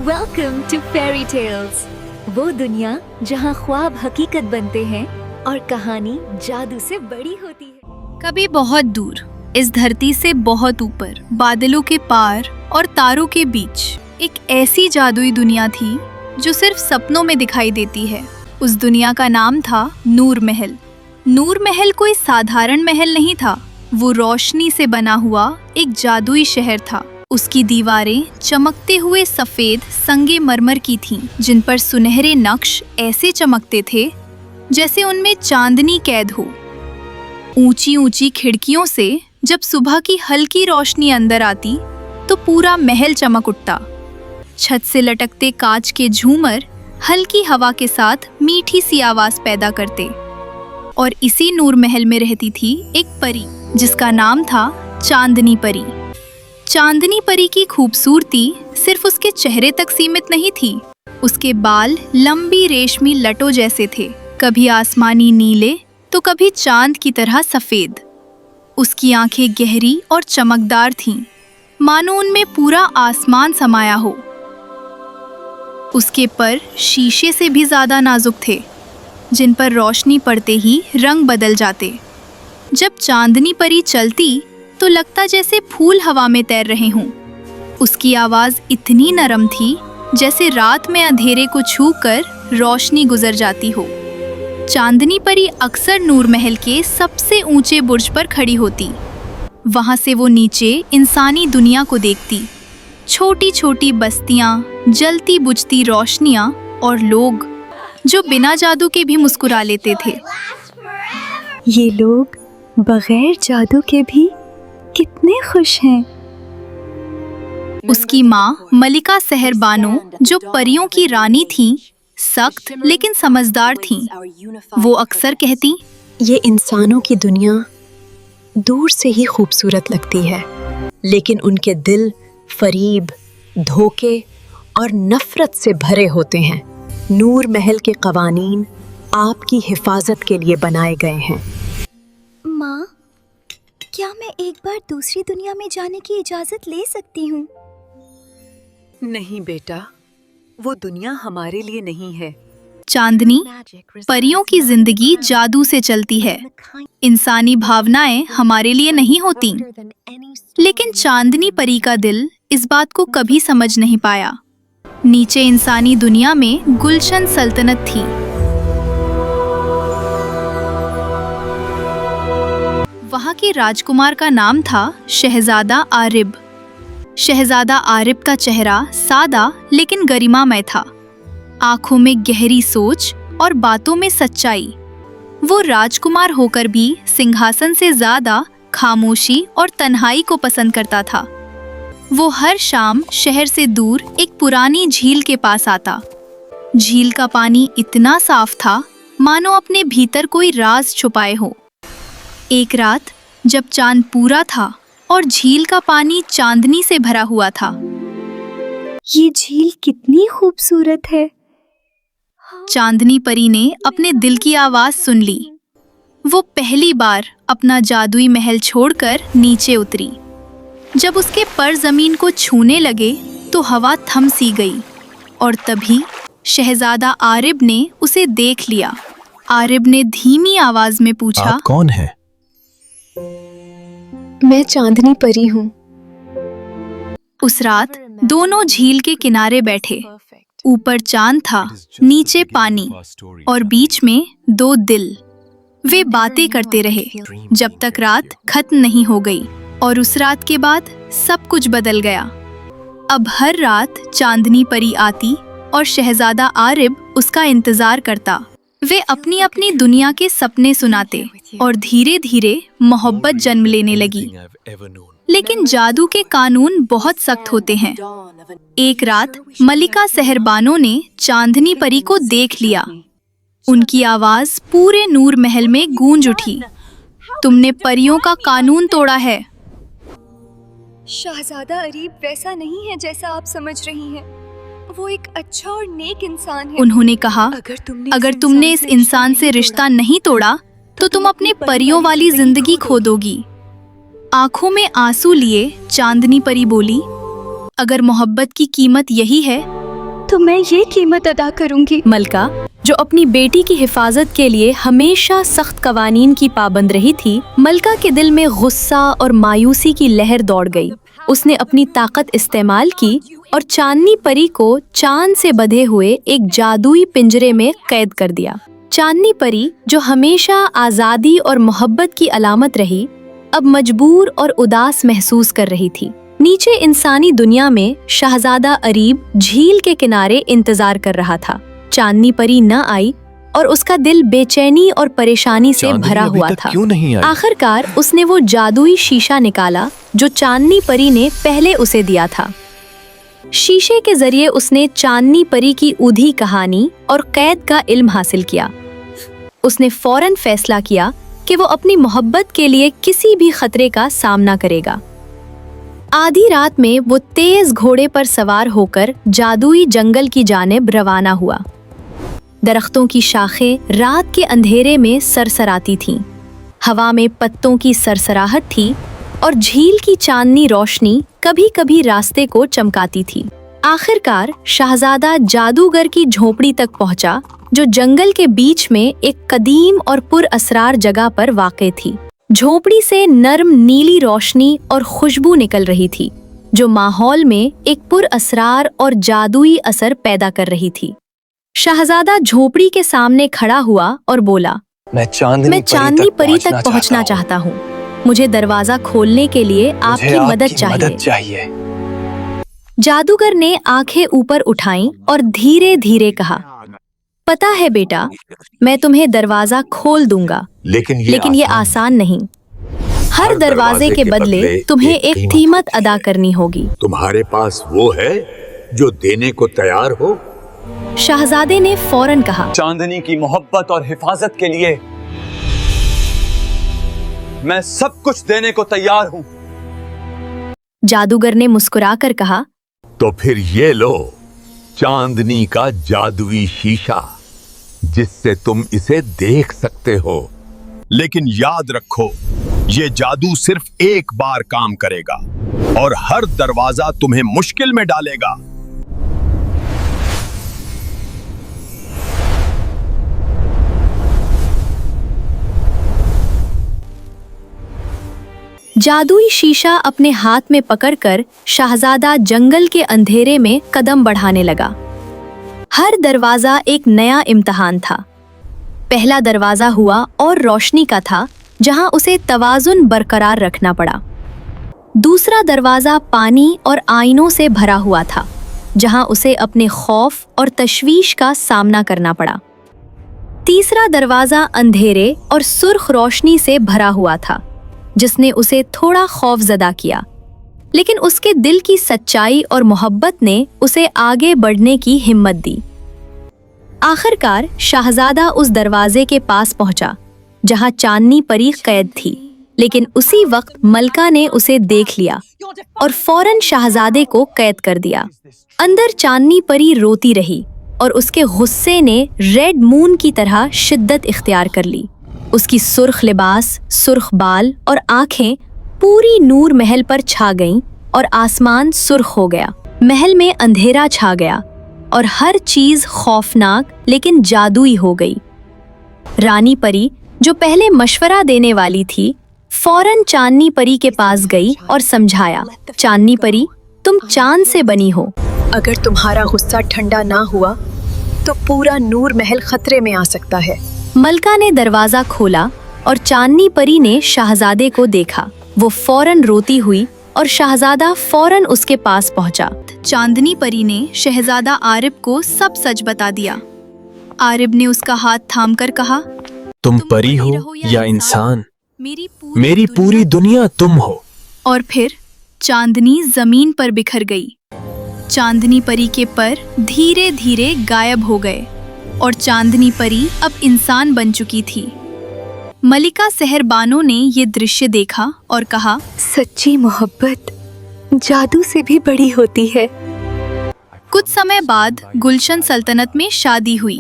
Welcome to fairy tales, वो दुनिया जहाँ ख्वाब हकीकत बनते हैं और कहानी जादू से बड़ी होती है। कभी बहुत दूर, इस धरती से बहुत ऊपर, बादलों के पार और तारों के बीच एक ऐसी जादुई दुनिया थी जो सिर्फ सपनों में दिखाई देती है। उस दुनिया का नाम था नूर महल। नूर महल कोई साधारण महल नहीं था, वो रोशनी से बना हुआ एक जादुई शहर था। उसकी दीवारें चमकते हुए सफेद संगे मरमर की थीं, जिन पर सुनहरे नक्श ऐसे चमकते थे जैसे उनमें चांदनी कैद हो। ऊंची ऊंची खिड़कियों से जब सुबह की हल्की रोशनी अंदर आती तो पूरा महल चमक उठता। छत से लटकते कांच के झूमर हल्की हवा के साथ मीठी सी आवाज पैदा करते। और इसी नूर महल में रहती थी एक परी जिसका नाम था चांदनी परी। चांदनी परी की खूबसूरती सिर्फ उसके चेहरे तक सीमित नहीं थी। उसके बाल लंबी रेशमी लटों जैसे थे, कभी आसमानी नीले तो कभी चांद की तरह सफेद। उसकी आंखें गहरी और चमकदार थीं, मानो उनमें पूरा आसमान समाया हो। उसके पर शीशे से भी ज्यादा नाजुक थे, जिन पर रोशनी पड़ते ही रंग बदल जाते। जब चांदनी परी चलती तो लगता जैसे फूल हवा में तैर रहे हों। उसकी आवाज इतनी नरम थी जैसे रात में अंधेरे को छूकर रोशनी गुजर जाती हो। चांदनी परी अक्सर नूर महल के सबसे ऊंचे बुर्ज पर खड़ी होती। वहां से वो नीचे इंसानी दुनिया को देखती। छोटी छोटी बस्तियां, जलती बुझती रोशनियां और लोग जो बिना जादू के भी मुस्कुरा लेते थे। ये लोग बगैर जादू के भी कितने खुश हैं। उसकी माँ मलिका सहर बानो, जो परियों की रानी थीं, सख्त लेकिन समझदार थीं। वो अक्सर कहती, ये इंसानों की दुनिया दूर से ही खूबसूरत लगती है, लेकिन उनके दिल फरीब, धोखे और नफरत से भरे होते हैं। नूर महल के कवानीन आपकी हिफाजत के लिए बनाए गए हैं। माँ, क्या मैं एक बार दूसरी दुनिया में जाने की इजाजत ले सकती हूँ? नहीं बेटा, वो दुनिया हमारे लिए नहीं है। चांदनी, परियों की जिंदगी जादू से चलती है। इंसानी भावनाएं हमारे लिए नहीं होती। लेकिन चांदनी परी का दिल इस बात को कभी समझ नहीं पाया। नीचे इंसानी दुनिया में गुलशन सल्तनत थी। वहाँ के राजकुमार का नाम था शहजादा आरिब। शहजादा आरिब का चेहरा सादा लेकिन गरिमामय था। आंखों में गहरी सोच और बातों में सच्चाई। वो राजकुमार होकर भी सिंहासन से ज्यादा खामोशी और तन्हाई को पसंद करता था। वो हर शाम शहर से दूर एक पुरानी झील के पास आता। झील का पानी इतना साफ था मानो अपने भीतर कोई राज छुपाए हो। एक रात जब चांद पूरा था और झील का पानी चांदनी से भरा हुआ था। ये झील कितनी खूबसूरत है। चांदनी परी ने अपने दिल की आवाज सुन ली। वो पहली बार अपना जादुई महल छोड़कर नीचे उतरी। जब उसके पर जमीन को छूने लगे तो हवा थम सी गई और तभी शहजादा आरिब ने उसे देख लिया। आरिब ने धीमी आवाज में पूछा, आप कौन हैं? मैं चांदनी परी हूँ। उस रात दोनों झील के किनारे बैठे। ऊपर चांद था, नीचे पानी और बीच में दो दिल। वे बातें करते रहे जब तक रात खत्म नहीं हो गई। और उस रात के बाद सब कुछ बदल गया। अब हर रात चांदनी परी आती और शहजादा आरिब उसका इंतजार करता। वे अपनी अपनी दुनिया के सपने सुनाते और धीरे धीरे मोहब्बत जन्म लेने लगी। लेकिन जादू के कानून बहुत सख्त होते हैं। एक रात मलिका सहर बानो ने चांदनी परी को देख लिया। उनकी आवाज पूरे नूर महल में गूंज उठी, तुमने परियों का कानून तोड़ा है। शहजादा अरीब वैसा नहीं है जैसा आप समझ रही हैं। वो एक अच्छा और नेक इंसान है। उन्होंने कहा, अगर तुमने इस इंसान से रिश्ता नहीं तोड़ा तो तुम अपने परियों वाली जिंदगी खो दोगी। आंखों में आंसू लिए चांदनी परी बोली, अगर मोहब्बत की कीमत यही है तो मैं ये कीमत अदा करूंगी। मलका, जो अपनी बेटी की हिफाजत के लिए हमेशा सख्त कवानीन की पाबंद रही थी, मलका के दिल में गुस्सा और मायूसी की लहर दौड़ गई। उसने अपनी ताकत इस्तेमाल की और चांदनी परी को चांद से बंधे हुए एक जादुई पिंजरे में कैद कर दिया। चांदनी परी, जो हमेशा आज़ादी और मोहब्बत की अलामत रही, अब मजबूर और उदास महसूस कर रही थी। नीचे इंसानी दुनिया में शहजादा अरीब झील के किनारे इंतजार कर रहा था। चांदनी परी न आई और उसका दिल बेचैनी और परेशानी से भरा हुआ था। क्यों नहीं आई? आखिरकार उसने वो जादुई शीशा निकाला जो चांदनी परी ने पहले उसे दिया था। शीशे के जरिए उसने चांदनी परी की ऊधी कहानी और कैद का इल्म हासिल किया। उसने फौरन फैसला किया कि वो अपनी मोहब्बत के लिए किसी भी खतरे का सामना करेगा। आधी रात में वो तेज घोड़े पर सवार होकर जादुई जंगल की जानिब रवाना हुआ। दरख्तों की शाखें रात के अंधेरे में सरसराती थीं। हवा में पत्तों की सरसराहट थी और झील की चांदनी रोशनी कभी कभी रास्ते को चमकाती थी। आखिरकार शहजादा जादूगर की झोपड़ी तक पहुंचा, जो जंगल के बीच में एक कदीम और पुरअसरार जगह पर वाक़े थी। झोपड़ी से नर्म नीली रोशनी और खुशबू निकल रही थी, जो माहौल में एक पुरअसरार और जादुई असर पैदा कर रही थी। शहजादा झोपड़ी के सामने खड़ा हुआ और बोला, मैं चांदनी परी तक पहुंचना चाहता हूँ। मुझे दरवाजा खोलने के लिए आपकी मदद चाहिए। जादूगर ने आंखें ऊपर उठाईं और धीरे धीरे कहा, पता है बेटा, मैं तुम्हें दरवाजा खोल दूंगा, लेकिन ये आसान नहीं। हर दरवाजे के बदले तुम्हें एक कीमत अदा करनी होगी। तुम्हारे पास वो है जो देने को तैयार हो? शहजादे ने फौरन कहा, चांदनी की मोहब्बत और हिफाजत के लिए मैं सब कुछ देने को तैयार हूँ। जादूगर ने मुस्कुराकर कहा, तो फिर ये लो चांदनी का जादुई शीशा, जिससे तुम इसे देख सकते हो। लेकिन याद रखो, ये जादू सिर्फ एक बार काम करेगा और हर दरवाजा तुम्हें मुश्किल में डालेगा। जादुई शीशा अपने हाथ में पकड़कर शहजादा जंगल के अंधेरे में कदम बढ़ाने लगा। हर दरवाजा एक नया इम्तिहान था। पहला दरवाजा हुआ और रोशनी का था, जहां उसे तवाज़ुन बरकरार रखना पड़ा। दूसरा दरवाजा पानी और आईनों से भरा हुआ था, जहां उसे अपने खौफ और तशवीश का सामना करना पड़ा। तीसरा दरवाजा अंधेरे और सुर्ख रोशनी से भरा हुआ था, जिसने उसे थोड़ा खौफजदा किया, लेकिन उसके दिल की सच्चाई और मोहब्बत ने उसे आगे बढ़ने की हिम्मत दी। आखिरकार शहजादा उस दरवाजे के पास पहुंचा जहां चांदनी परी कैद थी, लेकिन उसी वक्त मलका ने उसे देख लिया और फौरन शहजादे को कैद कर दिया। अंदर चांदनी परी रोती रही और उसके गुस्से ने रेड मून की तरह शिद्दत इख्तियार कर ली। उसकी सुर्ख लिबास, सुर्ख बाल और आंखें पूरी नूर महल पर छा गईं और आसमान सुर्ख हो गया। महल में अंधेरा छा गया और हर चीज खौफनाक लेकिन जादुई हो गई। रानी परी, जो पहले मशवरा देने वाली थी, फौरन चांदनी परी के पास गई और समझाया, चांदनी परी, तुम चांद से बनी हो। अगर तुम्हारा गुस्सा ठंडा ना हुआ तो पूरा नूर महल खतरे में आ सकता है। मलका ने दरवाजा खोला और चांदनी परी ने शहजादे को देखा। वो फौरन रोती हुई और शहजादा फौरन उसके पास पहुंचा। चांदनी परी ने शहजादा आरिब को सब सच बता दिया। आरिब ने उसका हाथ थामकर कहा, तुम परी हो या इंसान, मेरी पूरी दुनिया तुम हो। और फिर चांदनी जमीन पर बिखर गई। चांदनी परी के पर धीरे धीरे गायब हो गए और चांदनी परी अब इंसान बन चुकी थी। मलिका सेहरबानो ने ये दृश्य देखा और कहा, सच्ची मोहब्बत जादू से भी बड़ी होती है। कुछ समय बाद गुलशन सल्तनत में शादी हुई,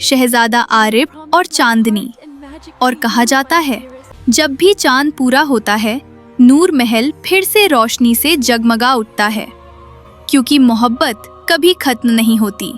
शहजादा आरिब और चांदनी। और कहा जाता है, जब भी चांद पूरा होता है, नूर महल फिर से रोशनी से जगमगा उठता है, क्योंकि मोहब्बत कभी खत्म नहीं होती।